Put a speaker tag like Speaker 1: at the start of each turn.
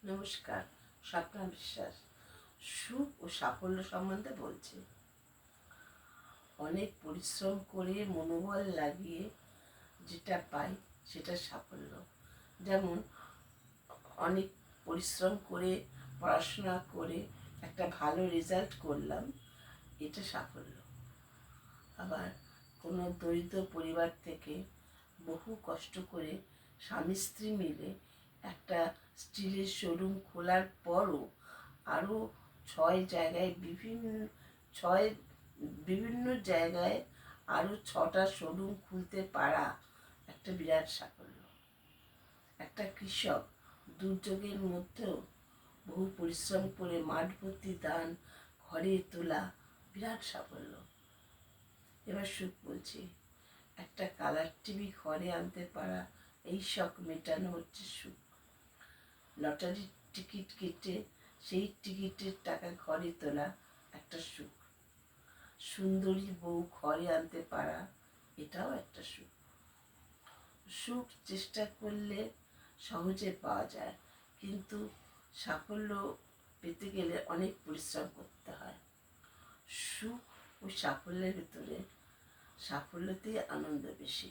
Speaker 1: নমস্কার, স্বপ্না বিশ্বাস সুখ ও সাফল্য সম্বন্ধে বলছি। অনেক পরিশ্রম করে মনোবল লাগিয়ে যেটা পাই সেটা সাফল্য। যেমন অনেক পরিশ্রম করে পড়াশোনা করে একটা ভালো রেজাল্ট করলাম, এটা সাফল্য। আবার কোনো দরিদ্র পরিবার থেকে বহু কষ্ট করে স্বামী স্ত্রী মিলে একটা স্টিলের শোরুম খোলার পরও আরও বিভিন্ন জায়গায় আরও 6টা শোরুম খুলতে পারা একটা বিরাট সাফল্য। একটা কৃষক দুর্যোগের মধ্যেও বহু পরিশ্রম করে মাঠ ভর্তি ধান ঘরে তোলা বিরাট সাফল্য। এবার সুখ বলছি, একটা কালার টিভি ঘরে আনতে পারা, এই শখ মেটানো হচ্ছে সুখ। লটারির টিকিট কেটে সেই টিকিটের টাকা ঘরে তোলা একটা সুখ। সুন্দরী বউ ঘরে আনতে পারা, এটাও একটা সুখ। সুখ চেষ্টা করলে সহজে পাওয়া যায়, কিন্তু সাফল্য পেতে গেলে অনেক পরিশ্রম করতে হয়। সুখ ও সাফল্যের ভিতরে সাফল্যতেই আনন্দ বেশি।